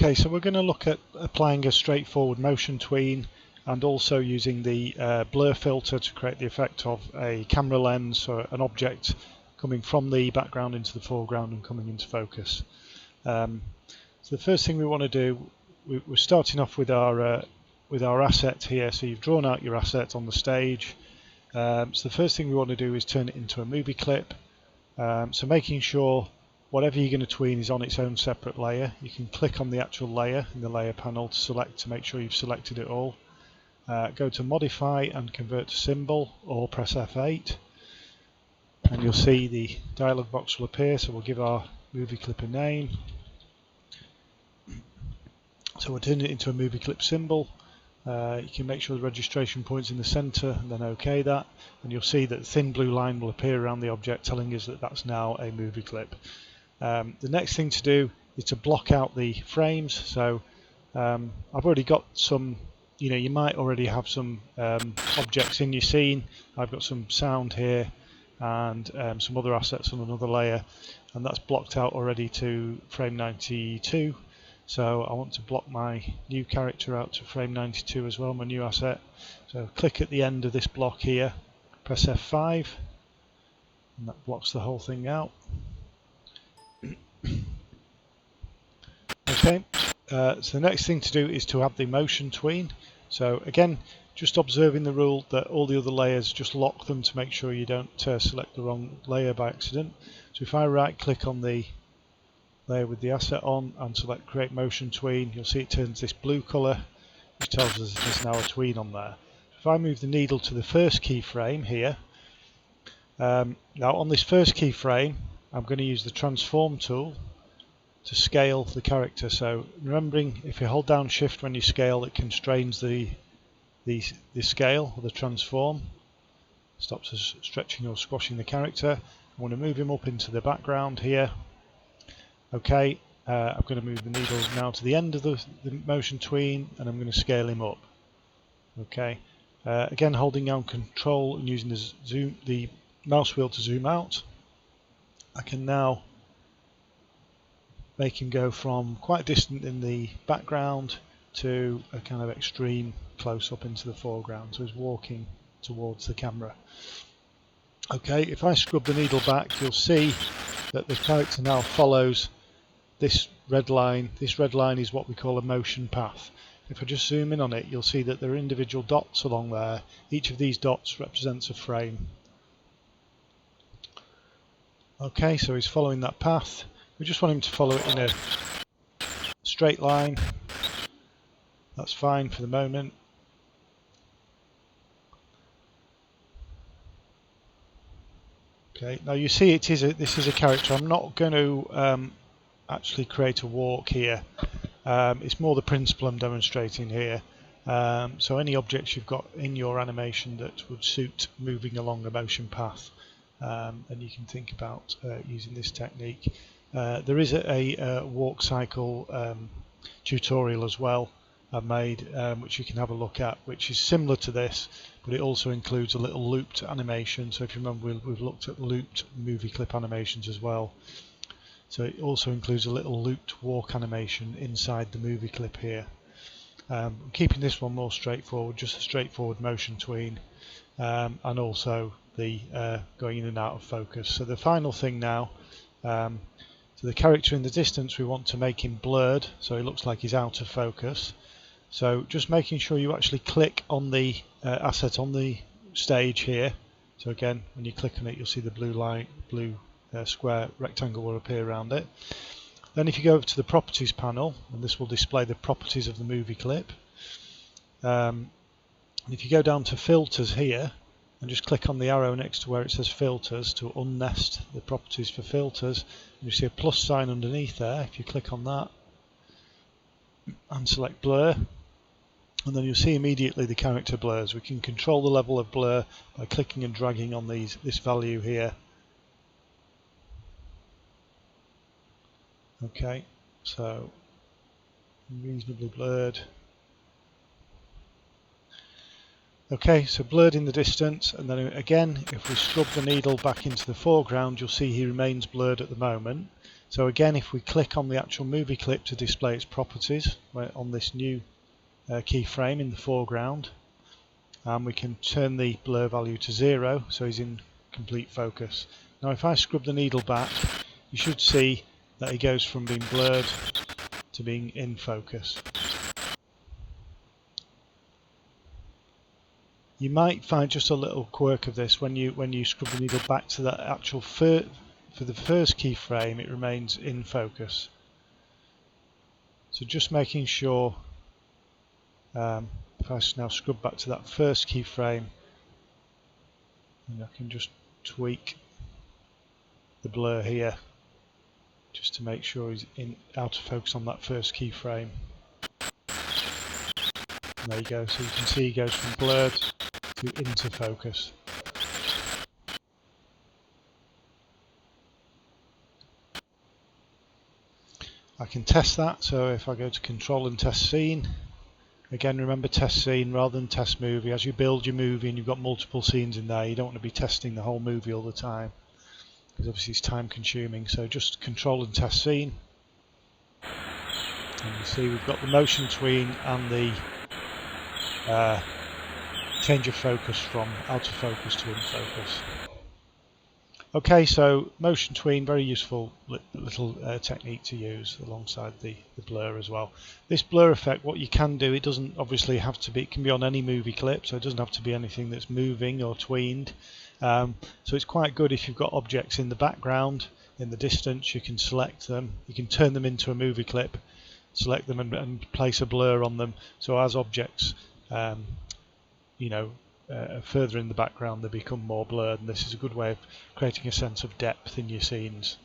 Okay, so we're going to look at applying a straightforward motion tween and also using the blur filter to create the effect of a camera lens, so an object coming from the background into the foreground and coming into focus. So the first thing we want to do, we're starting off with our asset here. So you've drawn out your asset on the stage. So the first thing we want to do is turn it into a movie clip. So making sure whatever you're going to tween is on its own separate layer. You can click on the actual layer in the layer panel to select, to make sure you've selected it all. Go to modify and convert to symbol, or press F8, and you'll see the dialog box will appear. So we'll give our movie clip a name. So we'll turn it into a movie clip symbol. You can make sure the registration point's in the center and then OK that, and you'll see that the thin blue line will appear around the object telling us that that's now a movie clip. The next thing to do is to block out the frames. So I've already got some, you might already have some objects in your scene. I've got some sound here and some other assets on another layer, and that's blocked out already to frame 92. So I want to block my new character out to frame 92 as well, my new asset. So click at the end of this block here, press F5, and that blocks the whole thing out. Okay, so the next thing to do is to add the motion tween. So again, just observing the rule that all the other layers, just lock them to make sure you don't select the wrong layer by accident. So if I right click on the layer with the asset on and select create motion tween, you'll see it turns this blue colour, which tells us there's now a tween on there. If I move the needle to the first keyframe here, now on this first keyframe I'm going to use the transform tool to scale the character. So remembering, if you hold down shift when you scale, it constrains the scale or the transform, stops us stretching or squashing the character. I want to move him up into the background here. Okay, I'm going to move the needle now to the end of the motion tween, and I'm going to scale him up. Okay, again holding down control and using the mouse wheel to zoom out, I can now make him go from quite distant in the background to a kind of extreme close up into the foreground, so he's walking towards the camera. Okay, if I scrub the needle back, you'll see that the character now follows this red line. This red line is what we call a motion path. If I just zoom in on it, you'll see that there are individual dots along there. Each of these dots represents a frame. Okay, so he's following that path. We just want him to follow it in a straight line. That's fine for the moment. Okay, now you see this is a character. I'm not going to actually create a walk here. It's more the principle I'm demonstrating here. So any objects you've got in your animation that would suit moving along a motion path, and you can think about using this technique. There is a walk cycle tutorial as well I've made, which you can have a look at, which is similar to this, but it also includes a little looped animation. So if you remember, we've looked at looped movie clip animations as well. So it also includes a little looped walk animation inside the movie clip here. I'm keeping this one more straightforward, just a straightforward motion tween, and also the going in and out of focus. So the final thing now, so the character in the distance, we want to make him blurred, so he looks like he's out of focus. So just making sure you actually click on the asset on the stage here. So again, when you click on it, you'll see the blue square rectangle will appear around it. Then if you go over to the properties panel, and this will display the properties of the movie clip. And if you go down to filters here, and just click on the arrow next to where it says filters to unnest the properties for filters, and you see a plus sign underneath there. If you click on that and select blur, and then you'll see immediately the character blurs. We can control the level of blur by clicking and dragging on this value here. Okay, so reasonably blurred. Okay, so blurred in the distance, and then again, if we scrub the needle back into the foreground, you'll see he remains blurred at the moment. So again, if we click on the actual movie clip to display its properties on this new keyframe in the foreground, and we can turn the blur value to 0 so he's in complete focus. Now if I scrub the needle back, you should see that he goes from being blurred to being in focus. You might find just a little quirk of this when you scrub the needle back to that actual for the first keyframe, it remains in focus. So just making sure, if I now scrub back to that first keyframe, and I can just tweak the blur here just to make sure he's out of focus on that first keyframe. And there you go, so you can see he goes from blurred to into focus. I can test that, so if I go to control and test scene, again remember test scene rather than test movie. As you build your movie and you've got multiple scenes in there, you don't want to be testing the whole movie all the time, because obviously it's time consuming. So just control and test scene, and you see we've got the motion tween and the change of focus from out of focus to in focus. Okay, so motion tween, very useful little technique to use alongside the blur as well. This blur effect, what you can do, it doesn't obviously have to be, it can be on any movie clip, so it doesn't have to be anything that's moving or tweened. So it's quite good if you've got objects in the background, in the distance, you can select them, you can turn them into a movie clip, select them and place a blur on them, so as objects further in the background they become more blurred, and this is a good way of creating a sense of depth in your scenes.